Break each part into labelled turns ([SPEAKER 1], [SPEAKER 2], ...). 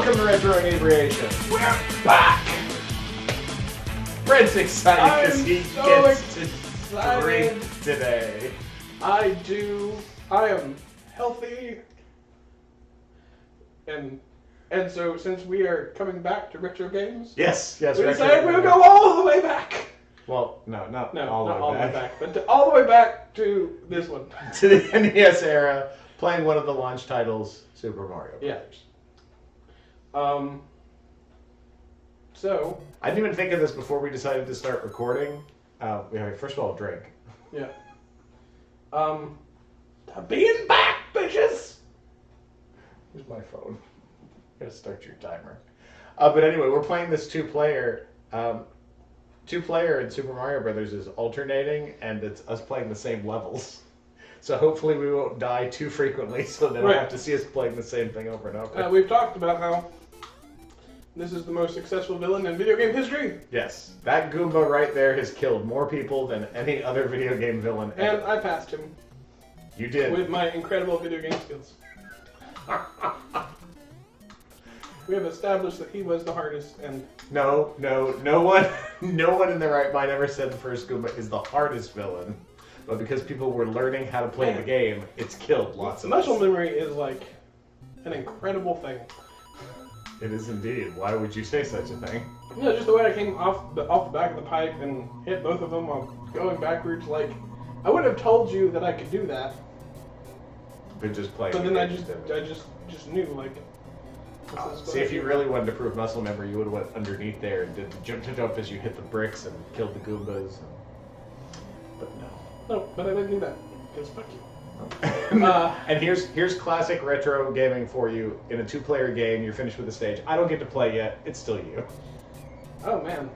[SPEAKER 1] Welcome to Retro Inebriation. We're back! Fred's excited because he gets to drink today.
[SPEAKER 2] I am healthy. And so since we are coming back to retro games,
[SPEAKER 1] yes,
[SPEAKER 2] we decided we'll go all the way back.
[SPEAKER 1] Well, not
[SPEAKER 2] all
[SPEAKER 1] the way back,
[SPEAKER 2] but all the way back to this one.
[SPEAKER 1] To the NES era, playing one of the launch titles, Super Mario Bros.
[SPEAKER 2] Yeah. So
[SPEAKER 1] I didn't even think of this before we decided to start recording. First of all, drink.
[SPEAKER 2] Yeah. Being back, bitches.
[SPEAKER 1] Here's my phone. Gotta start your timer. But anyway, we're playing this two-player. Two-player in Super Mario Brothers is alternating, and it's us playing the same levels. So hopefully we won't die too frequently, so they don't have to see us playing the same thing over and over.
[SPEAKER 2] We've talked about how this is the most successful villain in video game history.
[SPEAKER 1] Yes, that Goomba right there has killed more people than any other video game villain ever.
[SPEAKER 2] And I passed him.
[SPEAKER 1] You did.
[SPEAKER 2] With my incredible video game skills. We have established that he was the hardest, and
[SPEAKER 1] no one in their right mind ever said the first Goomba is the hardest villain. But because people were learning how to play the game, it's killed lots of us.
[SPEAKER 2] Muscle memory is like an incredible thing.
[SPEAKER 1] It is indeed. Why would you say such a thing?
[SPEAKER 2] No, just the way I came off the back of the pipe and hit both of them while going backwards. Like, I would have told you that I could do that.
[SPEAKER 1] But just play.
[SPEAKER 2] But then I just knew, like.
[SPEAKER 1] See, if you really wanted to prove muscle memory, you would have went underneath there and did the jump as you hit the bricks and killed the Goombas. But no.
[SPEAKER 2] No, but I didn't do that. Because fuck you.
[SPEAKER 1] And here's classic retro gaming for you. In a two-player game, you're finished with the stage. I don't get to play yet. It's still you.
[SPEAKER 2] Oh, man.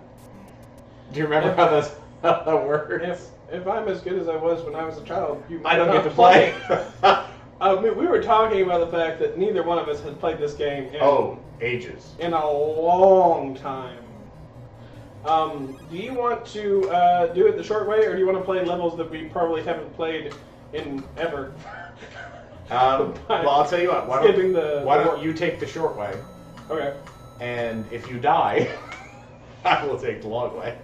[SPEAKER 1] Do you remember how that works?
[SPEAKER 2] If I'm as good as I was when I was a child, you might
[SPEAKER 1] I don't
[SPEAKER 2] not
[SPEAKER 1] get to play.
[SPEAKER 2] We were talking about the fact that neither one of us had played this game in
[SPEAKER 1] ages.
[SPEAKER 2] In a long time. Do you want to do it the short way, or do you want to play levels that we probably haven't played in ever?
[SPEAKER 1] Well, I'll tell you what. Why don't you take the short way?
[SPEAKER 2] Okay.
[SPEAKER 1] And if you die, I will take the long way.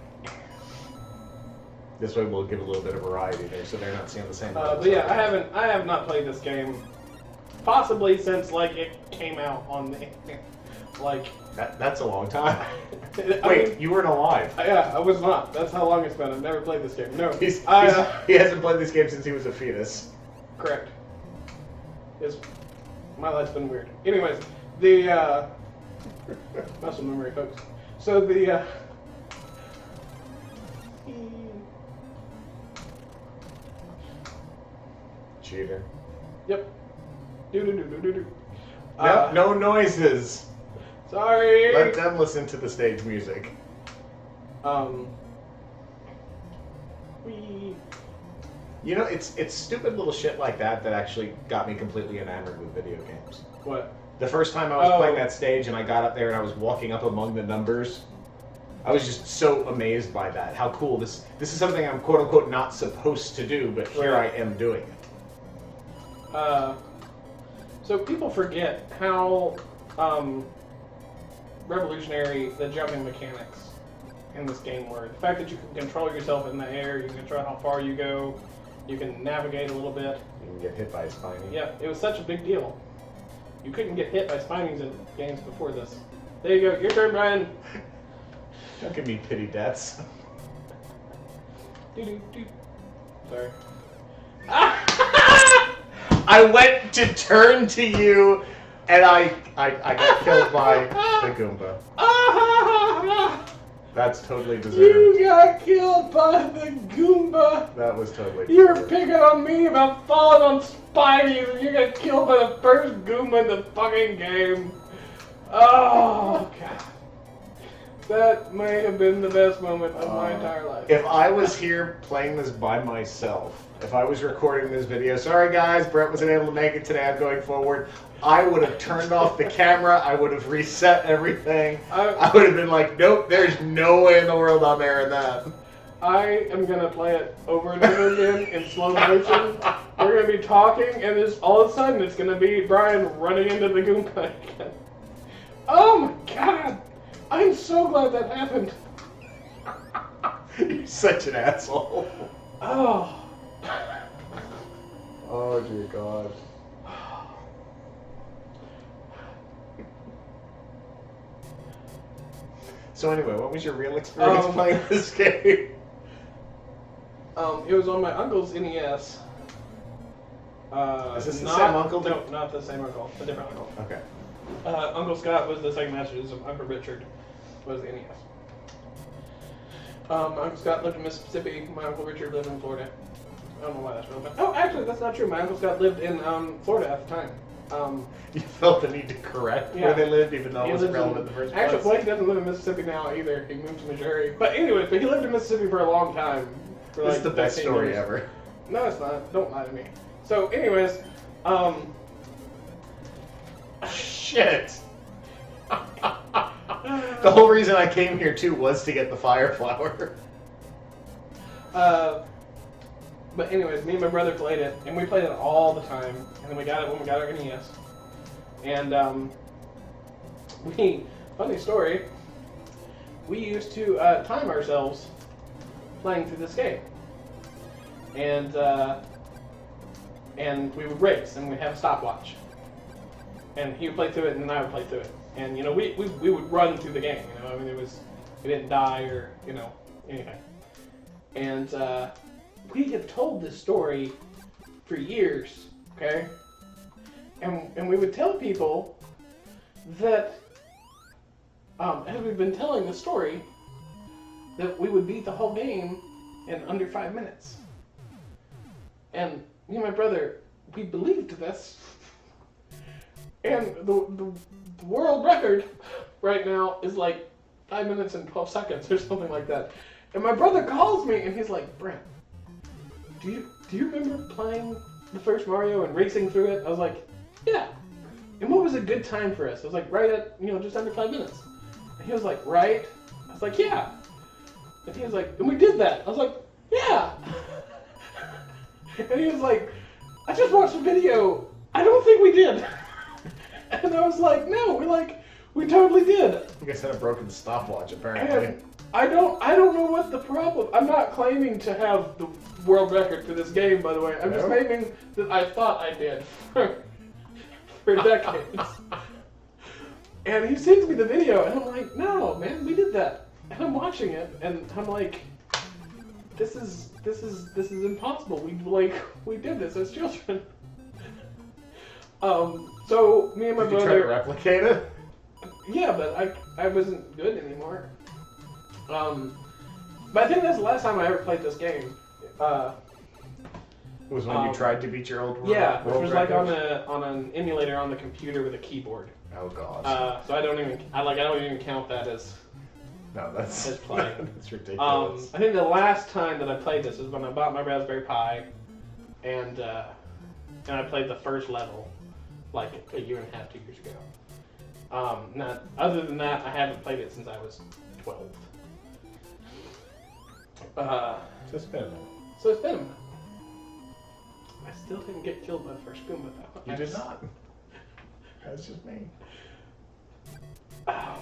[SPEAKER 1] This way we'll give a little bit of variety there, so they're not seeing the same.
[SPEAKER 2] But yeah, I have not played this game, possibly since like it came out on the, like.
[SPEAKER 1] That's a long time. Wait, you weren't alive.
[SPEAKER 2] Yeah, I was not. That's how long it's been. I've never played this game. No,
[SPEAKER 1] he hasn't played this game since he was a fetus.
[SPEAKER 2] Correct. My life's been weird. Anyways, the muscle memory, folks. So the.
[SPEAKER 1] Cheater.
[SPEAKER 2] Yep. Do.
[SPEAKER 1] No noises.
[SPEAKER 2] Sorry.
[SPEAKER 1] Let them listen to the stage music. You know, it's stupid little shit like that actually got me completely enamored with video games.
[SPEAKER 2] What?
[SPEAKER 1] The first time I was playing that stage and I got up there and I was walking up among the numbers, I was just so amazed by that. How cool this is something I'm quote unquote not supposed to do, but here I am doing it.
[SPEAKER 2] So people forget how revolutionary the jumping mechanics in this game were. The fact that you can control yourself in the air, you can control how far you go, you can navigate a little bit.
[SPEAKER 1] You can get hit by a spiny.
[SPEAKER 2] Yeah, it was such a big deal. You couldn't get hit by spinies in games before this. There you go, your turn, Brian.
[SPEAKER 1] Don't give me pity deaths.
[SPEAKER 2] Sorry.
[SPEAKER 1] I went to turn to you, and I got killed by the Goomba. That's totally deserved.
[SPEAKER 2] You got killed by the Goomba.
[SPEAKER 1] That was totally deserved.
[SPEAKER 2] You're picking on me about falling on spinies, and you got killed by the first Goomba in the fucking game. Oh, God. That may have been the best moment of my entire life.
[SPEAKER 1] If I was here playing this by myself, if I was recording this video, sorry guys, Brett wasn't able to make it today, I'm going forward, I would have turned off the camera, I would have reset everything, I would have been like, nope, there's no way in the world I'm airing that.
[SPEAKER 2] I am going to play it over and over again in slow motion. We're going to be talking, and all of a sudden it's going to be Brian running into the Goomba again. Oh my god! I'm so glad that happened.
[SPEAKER 1] You're such an asshole.
[SPEAKER 2] Oh.
[SPEAKER 1] Oh dear God. So anyway, what was your real experience playing this game?
[SPEAKER 2] It was on my uncle's NES.
[SPEAKER 1] Is this the same uncle?
[SPEAKER 2] No, not the same uncle. A different uncle.
[SPEAKER 1] Okay.
[SPEAKER 2] Uncle Scott was the second Massachusetts. Uncle Richard was the NES. Uncle Scott lived in Mississippi. My Uncle Richard lived in Florida. I don't know why that's relevant. Oh, actually, that's not true. My Uncle Scott lived in Florida at the time.
[SPEAKER 1] You felt the need to correct where they lived, even though it wasn't relevant in the first place?
[SPEAKER 2] Actually, Blake doesn't live in Mississippi now either. He moved to Missouri. But anyways, he lived in Mississippi for a long time.
[SPEAKER 1] This is the best story ever.
[SPEAKER 2] No, it's not. Don't lie to me. So, anyways,
[SPEAKER 1] Shit. The whole reason I came here too was to get the fire flower.
[SPEAKER 2] But anyways, me and my brother played it, and we played it all the time. And then we got it when we got our NES. And funny story, we used to time ourselves playing through this game. And we would race, and we'd have a stopwatch. And he would play through it, and then I would play through it. And you know, we would run through the game. You know, I mean, we didn't die or anything. And we have told this story for years, okay? And we would tell people that as we've been telling the story, that we would beat the whole game in under 5 minutes. And me and my brother, we believed this. And the world record right now is like 5 minutes and 12 seconds or something like that. And my brother calls me and he's like, Brent, do you remember playing the first Mario and racing through it? I was like, yeah. And what was a good time for us? I was like, right at, just under 5 minutes. And he was like, right? I was like, yeah. And he was like, and we did that. I was like, yeah. And he was like, I just watched a video. I don't think we did. And I was like, no, we totally did.
[SPEAKER 1] You guys had a broken stopwatch, apparently.
[SPEAKER 2] And I don't know what the problem. I'm not claiming to have the world record for this game, by the way. I'm just claiming that I thought I did for decades. And he sends me the video, and I'm like, no, man, we did that. And I'm watching it, and I'm like, this is impossible. We did this as children. So me and my brother.
[SPEAKER 1] Did you try to replicate it?
[SPEAKER 2] Yeah, but I wasn't good anymore. But I think that's the last time I ever played this game.
[SPEAKER 1] It was when you tried to beat your old world.
[SPEAKER 2] Yeah, which was like
[SPEAKER 1] record?
[SPEAKER 2] on an emulator on the computer with a keyboard.
[SPEAKER 1] Oh god.
[SPEAKER 2] So I don't even count that as.
[SPEAKER 1] No, that's
[SPEAKER 2] play.
[SPEAKER 1] that's ridiculous.
[SPEAKER 2] I think the last time that I played this was when I bought my Raspberry Pi, and I played the first level, like a year and a half, 2 years ago. Other than that, I haven't played it since I was 12.
[SPEAKER 1] So it's been a minute.
[SPEAKER 2] So it's been a minute. I still didn't get killed by the first Goomba though.
[SPEAKER 1] You did not. That's just me.
[SPEAKER 2] Oh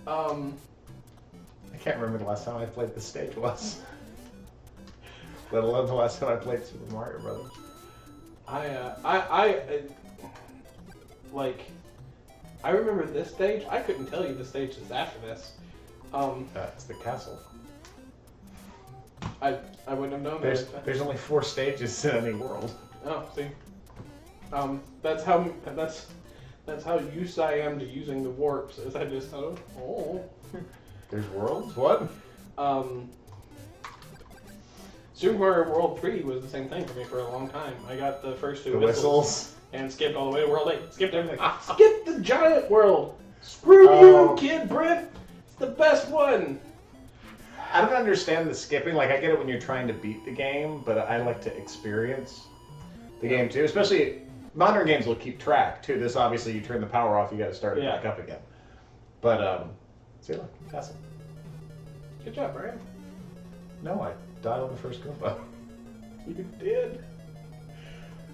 [SPEAKER 2] man.
[SPEAKER 1] I can't remember the last time I played this stage was. Let alone the last time I played Super Mario Brothers.
[SPEAKER 2] I remember this stage. I couldn't tell you the stage that's after this.
[SPEAKER 1] It's the castle.
[SPEAKER 2] I wouldn't have known
[SPEAKER 1] There's only 4 stages in any world.
[SPEAKER 2] Oh, see. That's how used I am to using the warps. Is I just oh.
[SPEAKER 1] There's worlds? What?
[SPEAKER 2] Super Mario World 3 was the same thing for me for a long time. I got the first 2
[SPEAKER 1] The whistles.
[SPEAKER 2] And skipped all the way to World 8. Skipped everything. Skipped the giant world. Screw you, kid Brent. It's the best one.
[SPEAKER 1] I don't understand the skipping. Like, I get it when you're trying to beat the game, but I like to experience the game too. Especially, modern games will keep track too. This, obviously, you turn the power off, you gotta start it back up again. But, see, look, castle.
[SPEAKER 2] Good job, Brian.
[SPEAKER 1] No, I died on the first Goomba.
[SPEAKER 2] You did.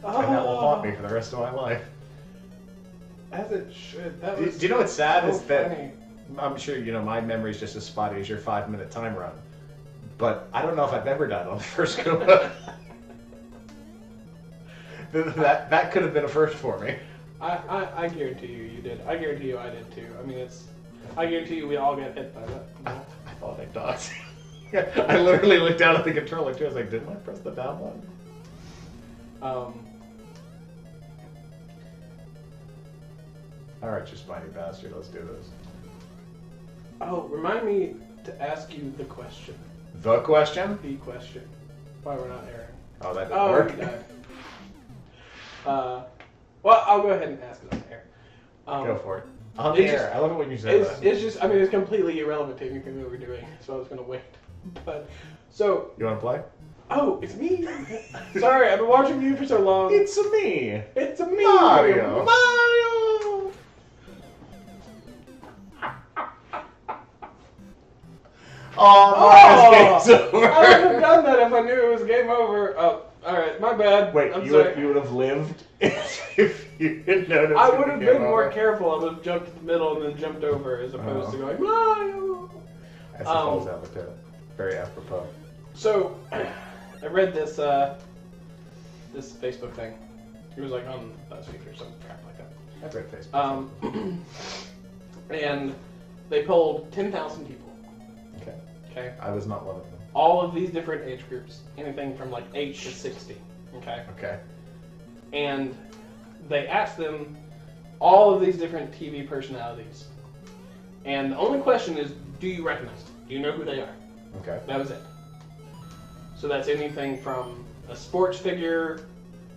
[SPEAKER 1] And that will haunt me for the rest of my life.
[SPEAKER 2] As it should. That
[SPEAKER 1] Do
[SPEAKER 2] was
[SPEAKER 1] you know what's sad
[SPEAKER 2] so
[SPEAKER 1] is that
[SPEAKER 2] funny.
[SPEAKER 1] I'm sure my memory's just as spotty as your 5-minute time run, but I don't know if I've ever died on the first Goomba. that could have been a first for me.
[SPEAKER 2] I guarantee you did. I guarantee you I did too. I mean, I guarantee you we all got hit by that.
[SPEAKER 1] I thought I dodged. I literally looked down at the controller too. I was like, didn't I press the down button? All right, you spiny bastard. Let's do this.
[SPEAKER 2] Oh, remind me to ask you the question.
[SPEAKER 1] The question?
[SPEAKER 2] The question. Why we're not airing.
[SPEAKER 1] Oh, that didn't work.
[SPEAKER 2] You died. Well, I'll go ahead and ask it on air.
[SPEAKER 1] Go for it. On the air. I love it when you say that.
[SPEAKER 2] It's just, I mean, it's completely irrelevant to anything that we're doing, so I was going to wait. But, so...
[SPEAKER 1] You want to play?
[SPEAKER 2] Oh, it's me. Sorry, I've been watching you for so long.
[SPEAKER 1] It's a me.
[SPEAKER 2] It's a me.
[SPEAKER 1] Mario.
[SPEAKER 2] Mario.
[SPEAKER 1] Oh, game's over.
[SPEAKER 2] I would have done that if I knew it was game over. Oh, alright, my bad.
[SPEAKER 1] Wait,
[SPEAKER 2] I'm
[SPEAKER 1] you
[SPEAKER 2] sorry.
[SPEAKER 1] would have lived if you didn't notice.
[SPEAKER 2] I would have been more careful. I would have jumped to the middle and then jumped over as opposed to going, Mario!
[SPEAKER 1] I suppose that was very apropos.
[SPEAKER 2] So, I read this this Facebook thing. It was like on BuzzFeed or some crap like that.
[SPEAKER 1] I've read Facebook.
[SPEAKER 2] And they polled 10,000 people. Okay.
[SPEAKER 1] I was not one of them.
[SPEAKER 2] All of these different age groups, anything from like 8 to 60. Okay.
[SPEAKER 1] Okay.
[SPEAKER 2] And they asked them all of these different TV personalities. And the only question is, do you recognize them? Do you know who they are?
[SPEAKER 1] Okay.
[SPEAKER 2] That was it. So that's anything from a sports figure,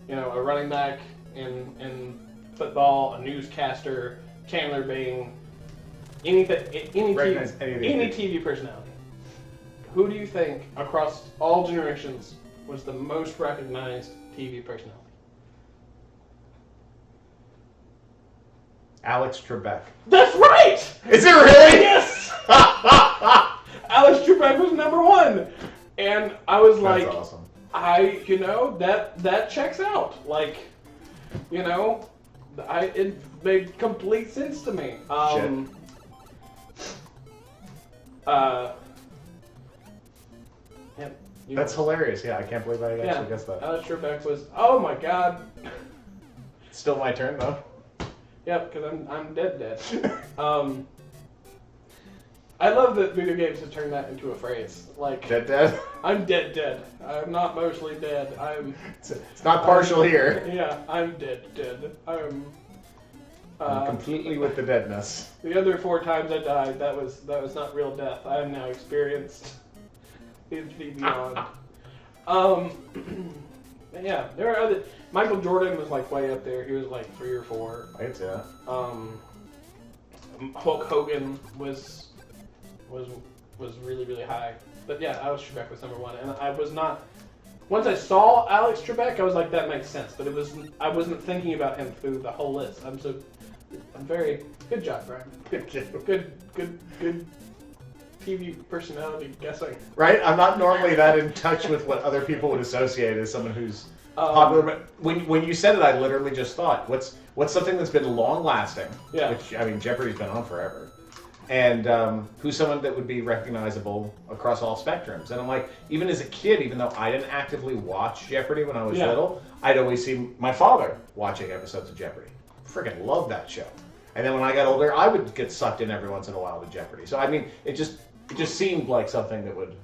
[SPEAKER 2] a running back in football, a newscaster, Chandler Bing, any TV personality. Who do you think, across all generations, was the most recognized TV personality?
[SPEAKER 1] Alex Trebek.
[SPEAKER 2] That's right!
[SPEAKER 1] Is it really?
[SPEAKER 2] Yes! Alex Trebek was number one. And I was like,
[SPEAKER 1] that's awesome.
[SPEAKER 2] That checks out. Like, it made complete sense to me.
[SPEAKER 1] That's hilarious. Yeah, I can't believe I actually guessed that.
[SPEAKER 2] Alex Trebek was, oh my god.
[SPEAKER 1] Still my turn though.
[SPEAKER 2] Yep, because I'm dead. I love that video games have turned that into a phrase. Like
[SPEAKER 1] dead.
[SPEAKER 2] I'm dead. I'm not mostly dead.
[SPEAKER 1] It's not partial here.
[SPEAKER 2] Yeah, I'm dead. I'm
[SPEAKER 1] completely with the deadness.
[SPEAKER 2] The other 4 times I died, that was not real death. I have now experienced infinity beyond. Yeah, there are other. Michael Jordan was like way up there. He was like 3 or 4.
[SPEAKER 1] I could say that.
[SPEAKER 2] Hulk Hogan was really, really high. But yeah, Alex Trebek was number 1, and I was not. Once I saw Alex Trebek, I was like, that makes sense. But I wasn't thinking about him through the whole list. I'm very good job, Brian. Good TV personality guessing.
[SPEAKER 1] Right? I'm not normally that in touch with what other people would associate as someone who's popular. But when you said it, I literally just thought, what's something that's been long lasting?
[SPEAKER 2] Yeah.
[SPEAKER 1] Which, I mean, Jeopardy's been on forever. And who's someone that would be recognizable across all spectrums? And I'm like, even as a kid, even though I didn't actively watch Jeopardy when I was little, I'd always see my father watching episodes of Jeopardy. Freaking loved that show. And then when I got older, I would get sucked in every once in a while to Jeopardy. So I mean, it just seemed like something that would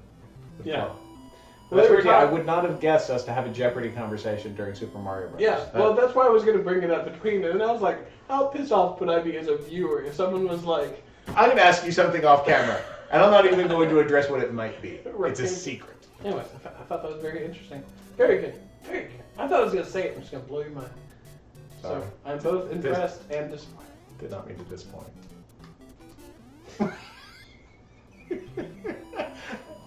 [SPEAKER 1] flow. Well, I would not have guessed us to have a Jeopardy conversation during Super Mario Bros.
[SPEAKER 2] Yeah, well, that's why I was going to bring it up between it. And I was like, how pissed off would I be as a viewer if someone was like...
[SPEAKER 1] I'm going to ask you something off camera, and I'm not even going to address what it might be.
[SPEAKER 2] Right.
[SPEAKER 1] It's a secret.
[SPEAKER 2] Anyways, I thought that was very interesting. Very good. Very good. I thought I was going to say it. I'm just going to blow your mind.
[SPEAKER 1] Sorry.
[SPEAKER 2] So, I'm both impressed and disappointed.
[SPEAKER 1] Did not mean to disappoint.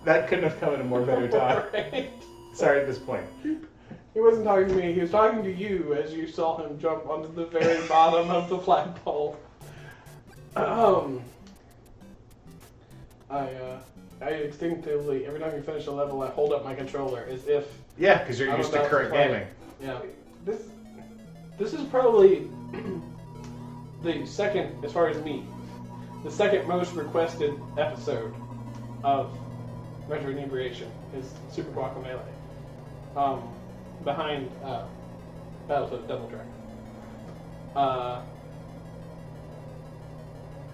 [SPEAKER 1] That couldn't have come at a more better time.
[SPEAKER 2] Right.
[SPEAKER 1] Sorry to disappoint.
[SPEAKER 2] He wasn't talking to me. He was talking to you as you saw him jump onto the very bottom of the flagpole. I instinctively, every time you finish a level, I hold up my controller as if...
[SPEAKER 1] Yeah, because you're
[SPEAKER 2] I'm
[SPEAKER 1] used to
[SPEAKER 2] about
[SPEAKER 1] current
[SPEAKER 2] play.
[SPEAKER 1] gaming.
[SPEAKER 2] Yeah. This is probably the second, as far as me, the second most requested episode of Retro Inebriation is Super Guacamelee. Behind Battletoads Double Dragon.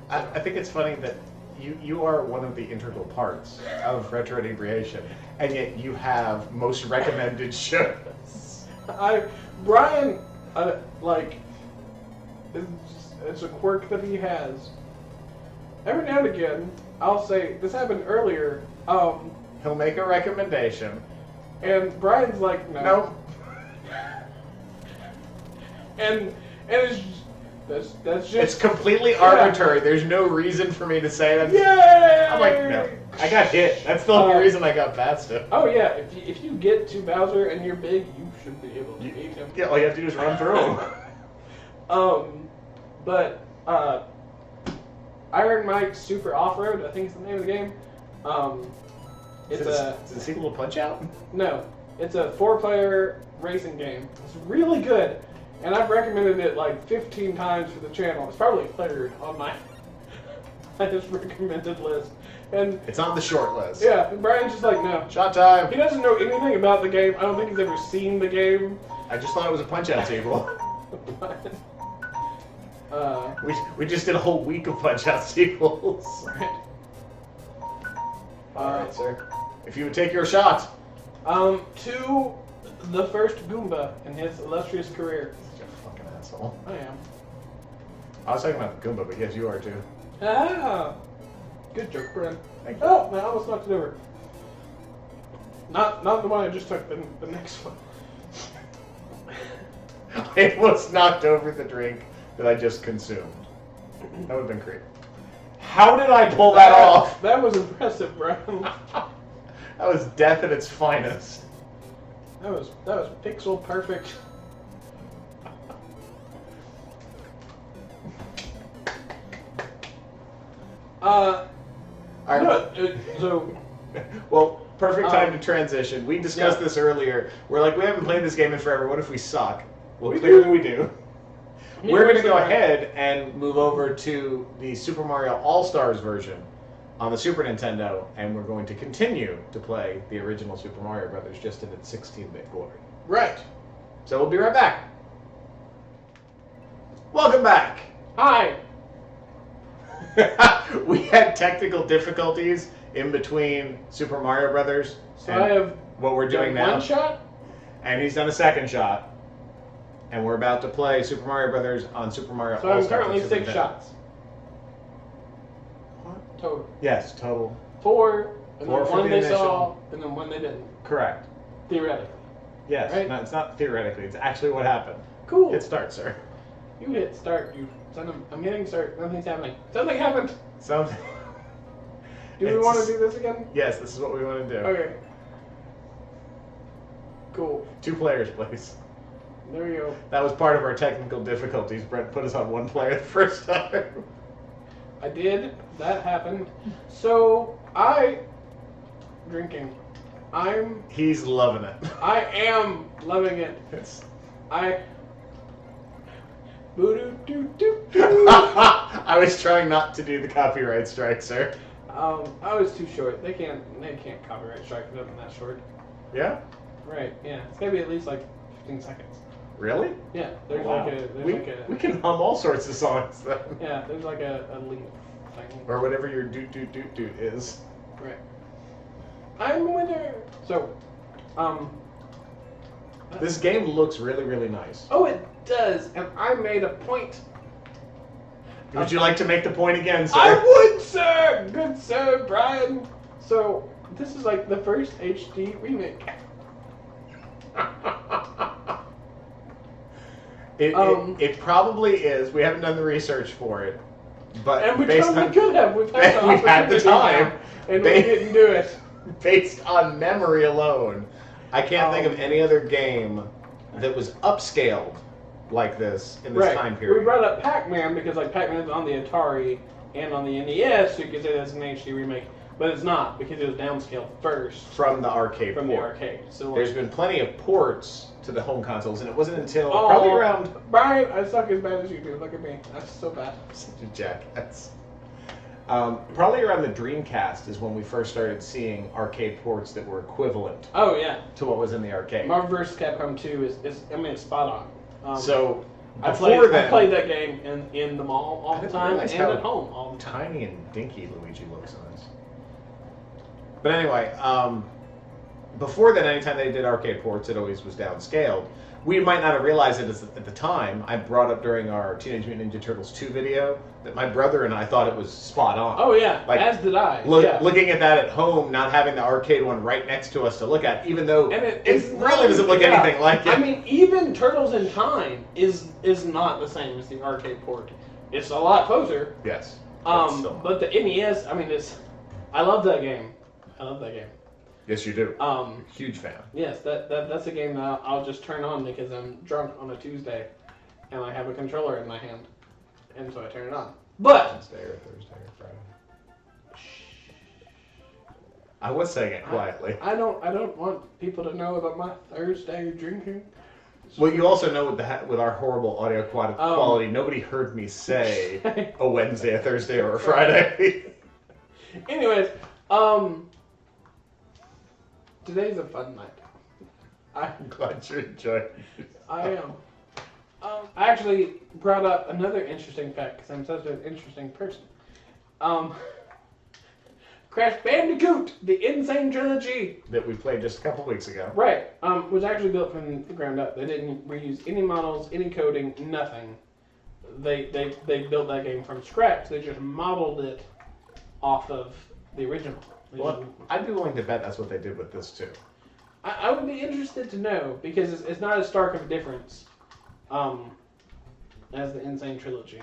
[SPEAKER 1] I think it's funny that you are one of the integral parts of Retro Inebriation, and yet you have most recommended shows.
[SPEAKER 2] Brian, it's a quirk that he has. Every now and again, I'll say, this happened earlier,
[SPEAKER 1] He'll make a recommendation.
[SPEAKER 2] and Brian's like, no.
[SPEAKER 1] Nope.
[SPEAKER 2] And it's that's just
[SPEAKER 1] It's completely arbitrary. There's no reason for me to say that.
[SPEAKER 2] Yay!
[SPEAKER 1] I'm like, no. I got hit. That's the only reason I got past him.
[SPEAKER 2] Oh yeah, if you get to Bowser and you're big, you should be able to beat him.
[SPEAKER 1] Yeah, all you have to do is run through him.
[SPEAKER 2] But Iron Mike Super Off-Road, I think is the name of the game. It's
[SPEAKER 1] is it a sequel to Punch Out?
[SPEAKER 2] No, it's a 4-player racing game. It's really good, and I've recommended it like 15 times for the channel. It's probably third on my highest recommended list. And
[SPEAKER 1] It's on the short list.
[SPEAKER 2] yeah, Brian's just like, no.
[SPEAKER 1] Shot time.
[SPEAKER 2] He doesn't know anything about the game. I don't think he's ever seen the game.
[SPEAKER 1] I just thought it was a Punch Out sequel. We just did a whole week of Punch Out sequels.
[SPEAKER 2] Right.
[SPEAKER 1] Alright, sir. If you would take your shot.
[SPEAKER 2] To the first Goomba in his illustrious career.
[SPEAKER 1] Such a fucking asshole.
[SPEAKER 2] I am.
[SPEAKER 1] I was talking about the Goomba, but yes, you are too.
[SPEAKER 2] Ah! Good joke, Brian.
[SPEAKER 1] Thank you.
[SPEAKER 2] Oh, man, I almost knocked it over. Not the one I just took, the next one.
[SPEAKER 1] I almost knocked over the drink that I just consumed. That would have been great. How did I pull that off?
[SPEAKER 2] That was impressive, Brian.
[SPEAKER 1] That was death at its finest.
[SPEAKER 2] That was pixel perfect. So
[SPEAKER 1] Well, perfect time to transition. We discussed this earlier. We're like, we haven't played this game in forever. What if we suck? Well,
[SPEAKER 2] We
[SPEAKER 1] clearly
[SPEAKER 2] do.
[SPEAKER 1] we do.
[SPEAKER 2] Yeah,
[SPEAKER 1] We're going to
[SPEAKER 2] we
[SPEAKER 1] go
[SPEAKER 2] do.
[SPEAKER 1] ahead and move over to the Super Mario All-Stars version on the Super Nintendo, and we're going to continue to play the original Super Mario Brothers just in its 16-bit glory.
[SPEAKER 2] right.
[SPEAKER 1] So we'll be right back. Welcome back.
[SPEAKER 2] Hi.
[SPEAKER 1] We had technical difficulties in between Super Mario Brothers
[SPEAKER 2] So
[SPEAKER 1] and
[SPEAKER 2] I have
[SPEAKER 1] what we're doing
[SPEAKER 2] done
[SPEAKER 1] now.
[SPEAKER 2] one shot.
[SPEAKER 1] And he's done a second shot. And we're about to play Super Mario Brothers on Super Mario
[SPEAKER 2] So I'm
[SPEAKER 1] All-Stars.
[SPEAKER 2] currently
[SPEAKER 1] for Super
[SPEAKER 2] 6
[SPEAKER 1] Nintendo.
[SPEAKER 2] shots. What? Total.
[SPEAKER 1] Yes, total.
[SPEAKER 2] 4, and
[SPEAKER 1] Four
[SPEAKER 2] then
[SPEAKER 1] for
[SPEAKER 2] one
[SPEAKER 1] the
[SPEAKER 2] they
[SPEAKER 1] initial.
[SPEAKER 2] saw, and then one they didn't.
[SPEAKER 1] Correct.
[SPEAKER 2] Theoretically.
[SPEAKER 1] Yes.
[SPEAKER 2] Right?
[SPEAKER 1] No, it's not theoretically. It's actually what happened.
[SPEAKER 2] Cool.
[SPEAKER 1] Hit start, sir.
[SPEAKER 2] You hit start. I'm hitting start. Nothing's happening. Something happened.
[SPEAKER 1] So.
[SPEAKER 2] Do we want to do this again?
[SPEAKER 1] Yes, this is what we want to do.
[SPEAKER 2] Okay. Cool.
[SPEAKER 1] 2 players, please.
[SPEAKER 2] There you go.
[SPEAKER 1] That was part of our technical difficulties. Brent put us on 1 player the first time.
[SPEAKER 2] I did. That happened. So drinking.
[SPEAKER 1] He's loving it.
[SPEAKER 2] I am loving it.
[SPEAKER 1] It's...
[SPEAKER 2] Boo-doo-doo-doo-doo.
[SPEAKER 1] I was trying not to do the copyright strike, sir.
[SPEAKER 2] I was too short. They can't copyright strike it up in that short.
[SPEAKER 1] Yeah?
[SPEAKER 2] Right, yeah. It's gotta be at least like 15 seconds.
[SPEAKER 1] Really?
[SPEAKER 2] Yeah, there's
[SPEAKER 1] Wow. We can hum all sorts of songs then.
[SPEAKER 2] yeah, there's like a link thing.
[SPEAKER 1] Or whatever your doot doot doot doot is.
[SPEAKER 2] Right. I'm a winner. So,
[SPEAKER 1] This game looks really, really nice.
[SPEAKER 2] oh, it does, and I made a point.
[SPEAKER 1] Would you like to make the point again, sir?
[SPEAKER 2] I would, sir. Good sir, Brian. So this is like the first HD remake.
[SPEAKER 1] It probably is. We haven't done the research for it, but
[SPEAKER 2] And we
[SPEAKER 1] based
[SPEAKER 2] totally
[SPEAKER 1] on
[SPEAKER 2] could have. We've had the
[SPEAKER 1] we had the
[SPEAKER 2] opportunity
[SPEAKER 1] time,
[SPEAKER 2] now, and we didn't do it.
[SPEAKER 1] based on memory alone, I can't think of any other game that was upscaled like this in this time period.
[SPEAKER 2] We brought up Pac-Man because like Pac-Man's on the Atari and on the NES, so you could say that's an HD remake. but it's not because it was downscaled first
[SPEAKER 1] from the arcade
[SPEAKER 2] from
[SPEAKER 1] port.
[SPEAKER 2] the arcade. So
[SPEAKER 1] There's been plenty of ports to the home consoles, and it wasn't until
[SPEAKER 2] oh,
[SPEAKER 1] probably around
[SPEAKER 2] Brian, I suck as bad as you do. Look at me, that's so bad.
[SPEAKER 1] such a jackass. Probably around the Dreamcast is when we first started seeing arcade ports that were equivalent
[SPEAKER 2] Oh yeah,
[SPEAKER 1] to what was in the arcade.
[SPEAKER 2] Marvel vs. Capcom 2 is I mean it's spot on.
[SPEAKER 1] So
[SPEAKER 2] I
[SPEAKER 1] before then,
[SPEAKER 2] played that game in the mall all
[SPEAKER 1] I
[SPEAKER 2] the
[SPEAKER 1] didn't
[SPEAKER 2] time
[SPEAKER 1] realize
[SPEAKER 2] and
[SPEAKER 1] how
[SPEAKER 2] at home all the time.
[SPEAKER 1] tiny and dinky Luigi looks on this. But anyway, before then, anytime they did arcade ports, it always was downscaled. We might not have realized it at the time. I brought up during our Teenage Mutant Ninja Turtles 2 video that my brother and I thought it was spot on.
[SPEAKER 2] Oh yeah,
[SPEAKER 1] Like,
[SPEAKER 2] as did I. Yeah.
[SPEAKER 1] Looking at that at home, not having the arcade one right next to us to look at, even though
[SPEAKER 2] And
[SPEAKER 1] it
[SPEAKER 2] it's
[SPEAKER 1] really
[SPEAKER 2] not-
[SPEAKER 1] doesn't look
[SPEAKER 2] yeah.
[SPEAKER 1] anything like it.
[SPEAKER 2] I mean, even Turtles in Time is not the same as the arcade port. It's a lot closer.
[SPEAKER 1] Yes.
[SPEAKER 2] But the NES, I mean, I love that game. I love that game.
[SPEAKER 1] Yes, you do. Huge fan.
[SPEAKER 2] Yes, that's a game that I'll just turn on because I'm drunk on a Tuesday, and I have a controller in my hand, and so I turn it on. But
[SPEAKER 1] Wednesday or Thursday or Friday. I was saying it quietly.
[SPEAKER 2] I don't want people to know about my Thursday drinking.
[SPEAKER 1] Well, you also know with our horrible audio quality, nobody heard me say a Wednesday, a Thursday, or a Friday.
[SPEAKER 2] Anyways, today's a fun night.
[SPEAKER 1] I'm glad you enjoyed.
[SPEAKER 2] I am. I actually brought up another interesting fact because I'm such an interesting person. Crash Bandicoot, the Insane Trilogy.
[SPEAKER 1] That we played just a couple weeks ago.
[SPEAKER 2] Right. Was actually built from the ground up. They didn't reuse any models, any coding, nothing. They built that game from scratch. They just modeled it off of the original.
[SPEAKER 1] Well, I'd be willing to bet that's what they did with this too.
[SPEAKER 2] I would be interested to know because it's not as stark of a difference as the Insane Trilogy.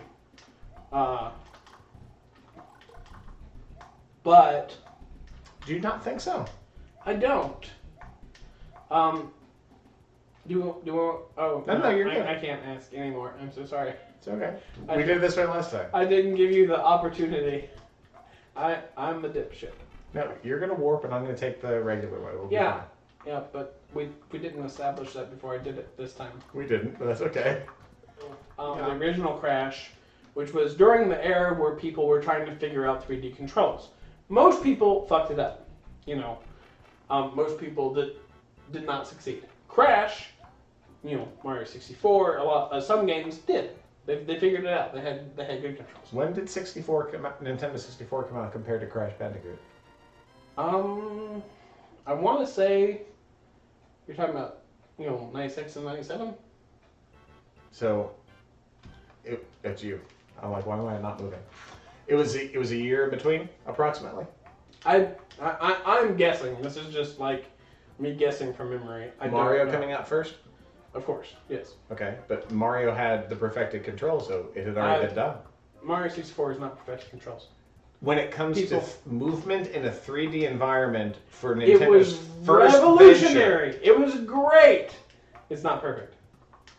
[SPEAKER 2] But
[SPEAKER 1] Do you not think so?
[SPEAKER 2] I don't. Oh
[SPEAKER 1] No, you're good.
[SPEAKER 2] I can't ask anymore. I'm so sorry.
[SPEAKER 1] It's okay. We did it this way last time.
[SPEAKER 2] I didn't give you the opportunity. I'm a dipshit.
[SPEAKER 1] No, you're gonna warp, and I'm gonna take the regular way. We'll be
[SPEAKER 2] Yeah.
[SPEAKER 1] fine.
[SPEAKER 2] Yeah, but we didn't establish that before I did it this time.
[SPEAKER 1] We didn't, but that's okay.
[SPEAKER 2] The original Crash, which was during the era where people were trying to figure out 3D controls. Most people fucked it up. You know, most people did not succeed. Crash, Mario 64, some games did. They figured it out. They had good controls.
[SPEAKER 1] When did Nintendo 64 come out compared to Crash Bandicoot?
[SPEAKER 2] I want to say you're talking about 96 and 97.
[SPEAKER 1] So, it's you. I'm like, why am I not moving? It was a year in between, approximately.
[SPEAKER 2] I'm guessing. This is just like me guessing from memory.
[SPEAKER 1] Mario coming out first?
[SPEAKER 2] Of course, yes.
[SPEAKER 1] Okay, but Mario had the perfected control, so it had already been done.
[SPEAKER 2] Mario 64 is not perfected controls.
[SPEAKER 1] When it comes to movement in a 3D environment for
[SPEAKER 2] It
[SPEAKER 1] Nintendo's
[SPEAKER 2] was
[SPEAKER 1] first
[SPEAKER 2] revolutionary.
[SPEAKER 1] venture,
[SPEAKER 2] It was great. It's not perfect.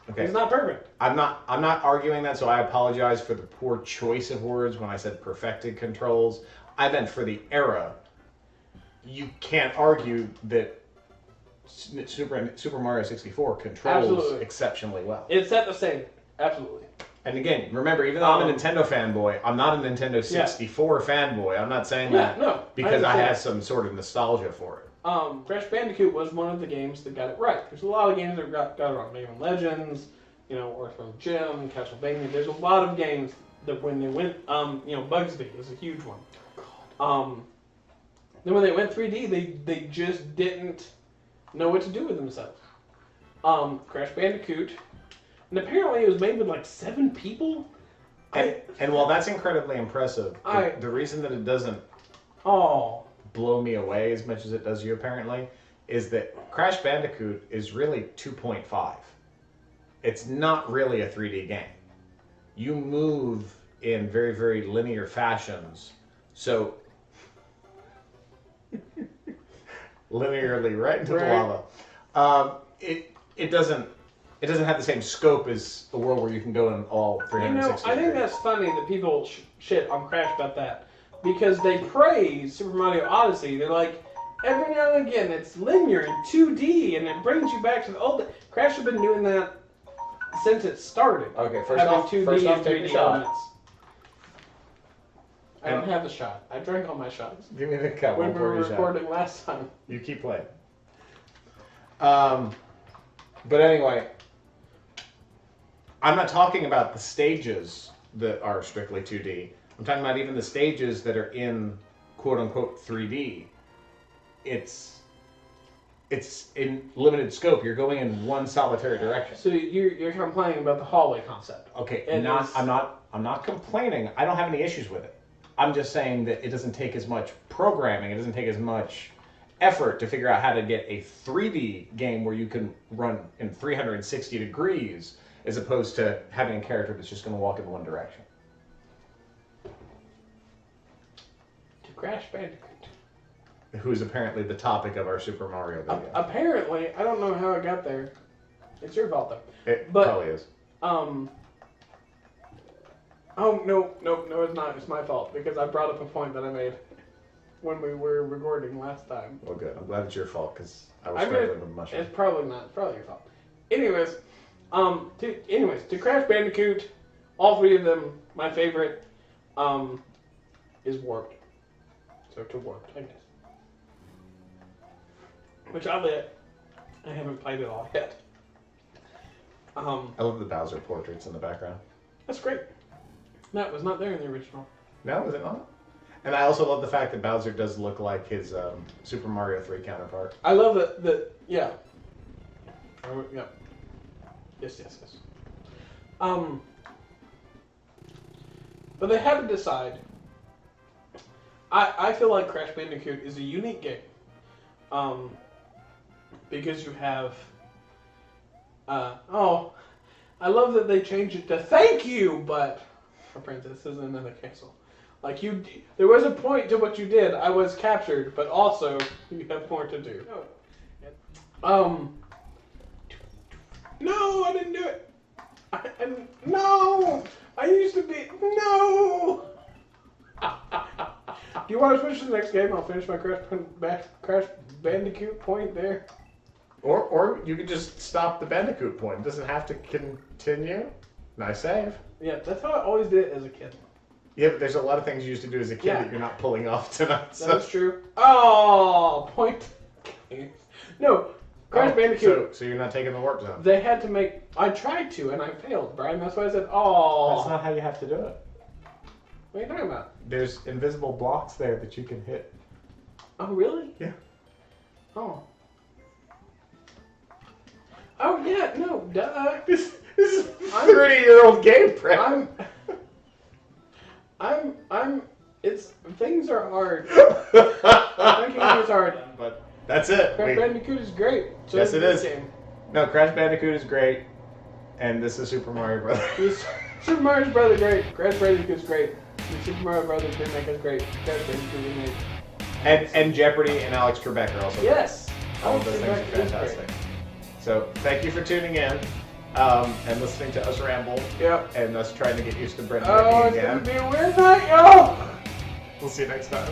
[SPEAKER 1] okay,
[SPEAKER 2] It's not perfect.
[SPEAKER 1] I'm not arguing that, so I apologize for the poor choice of words when I said perfected controls. I meant for the era. You can't argue that Super Mario 64 controls
[SPEAKER 2] Absolutely.
[SPEAKER 1] exceptionally well.
[SPEAKER 2] It's set the same. Absolutely.
[SPEAKER 1] And again, remember, even though I'm a Nintendo fanboy, I'm not a Nintendo 64 fanboy. I'm not saying that because I have some sort of nostalgia for it.
[SPEAKER 2] Crash Bandicoot was one of the games that got it right. There's a lot of games that got it wrong. Mega Man Legends, Earthworm Jim, Castlevania. There's a lot of games that when they went, Bugsby is a huge one. Then when they went 3D, they just didn't know what to do with themselves. Crash Bandicoot, and apparently it was made with like 7 people.
[SPEAKER 1] And while that's incredibly impressive, the reason that it doesn't blow me away as much as it does you apparently is that Crash Bandicoot is really 2.5. It's not really a 3D game. You move in very, very linear fashions. So linearly right into the lava. It doesn't have the same scope as a world where you can go in all 360
[SPEAKER 2] I think
[SPEAKER 1] degrees.
[SPEAKER 2] that's funny that people shit on Crash about that. because they praise Super Mario Odyssey. They're like, every now and again, it's linear in 2D, and it brings you back to the old. Crash has been doing that since it started.
[SPEAKER 1] Okay, first
[SPEAKER 2] having
[SPEAKER 1] off,
[SPEAKER 2] 2D and
[SPEAKER 1] take the
[SPEAKER 2] 3D
[SPEAKER 1] shot.
[SPEAKER 2] elements. I don't have the shot. I drank all my shots
[SPEAKER 1] Give me the cup.
[SPEAKER 2] when
[SPEAKER 1] We'll
[SPEAKER 2] we
[SPEAKER 1] pour
[SPEAKER 2] were
[SPEAKER 1] you a shot.
[SPEAKER 2] recording last time.
[SPEAKER 1] You keep playing. But anyway, I'm not talking about the stages that are strictly 2D. I'm talking about even the stages that are in quote-unquote 3D. It's in limited scope. You're going in one solitary direction.
[SPEAKER 2] So you're complaining about the hallway concept.
[SPEAKER 1] Okay,
[SPEAKER 2] And
[SPEAKER 1] I'm not complaining. I don't have any issues with it. I'm just saying that it doesn't take as much programming. It doesn't take as much effort to figure out how to get a 3D game where you can run in 360 degrees as opposed to having a character that's just going to walk in one direction.
[SPEAKER 2] To Crash Bandicoot.
[SPEAKER 1] Who is apparently the topic of our Super Mario video.
[SPEAKER 2] Apparently, I don't know how it got there. It's your fault though.
[SPEAKER 1] It
[SPEAKER 2] But,
[SPEAKER 1] probably is.
[SPEAKER 2] Oh no, it's not. It's my fault because I brought up a point that I made when we were recording last time.
[SPEAKER 1] Well, good. I'm glad it's your fault because I was
[SPEAKER 2] I mean,
[SPEAKER 1] struggling with mushroom.
[SPEAKER 2] It's probably not. It's probably your fault. Anyways, to Crash Bandicoot, all three of them, my favorite, is Warped. So to Warped, I guess. Which I haven't played it all yet.
[SPEAKER 1] I love the Bowser portraits in the background.
[SPEAKER 2] That's great. That was not there in the original.
[SPEAKER 1] No, is it not? And I also love the fact that Bowser does look like his Super Mario 3 counterpart.
[SPEAKER 2] I love yeah. Yeah. Yes. But they had to decide. I feel like Crash Bandicoot is a unique game. Because you have I love that they changed it to thank you, but for princesses and in the castle. Like there was a point to what you did. I was captured, but also you have more to do. No, I didn't do it. No, I used to be no. Do you want to switch to the next game? I'll finish my Crash Bandicoot point there.
[SPEAKER 1] Or you could just stop the Bandicoot point. It doesn't have to continue. Nice save.
[SPEAKER 2] Yeah, that's how I always did it as a kid.
[SPEAKER 1] Yeah, but there's a lot of things you used to do as a kid that you're not pulling off tonight. So.
[SPEAKER 2] That's true. Oh, point. No, Crash Bandicoot.
[SPEAKER 1] So you're not taking the warp zone.
[SPEAKER 2] They had to make. I tried to, and I failed, Brian. That's why I said, oh.
[SPEAKER 1] That's not how you have to do it.
[SPEAKER 2] What are you talking about?
[SPEAKER 1] There's invisible blocks there that you can hit.
[SPEAKER 2] Oh, really?
[SPEAKER 1] Yeah.
[SPEAKER 2] Oh. Oh, yeah, no, duh.
[SPEAKER 1] This is a 30-year-old game, Brett.
[SPEAKER 2] Things are hard. Thinking is hard.
[SPEAKER 1] But that's it.
[SPEAKER 2] Crash Bandicoot is great. So
[SPEAKER 1] Yes, it is.
[SPEAKER 2] Game.
[SPEAKER 1] No, Crash Bandicoot is great. And this is Super Mario Brothers.
[SPEAKER 2] Super Mario Brothers great. Crash Bandicoot is great. The Super Mario Brothers remake is great. Crash Bandicoot remake.
[SPEAKER 1] And Jeopardy and Alex Trebek are also
[SPEAKER 2] Yes.
[SPEAKER 1] all of those things are fantastic. So thank you for tuning in and listening to us ramble.
[SPEAKER 2] Yep.
[SPEAKER 1] And us trying to get used to Brent
[SPEAKER 2] Oh,
[SPEAKER 1] again.
[SPEAKER 2] it's gonna be a weird night, yo.
[SPEAKER 1] We'll see you next time.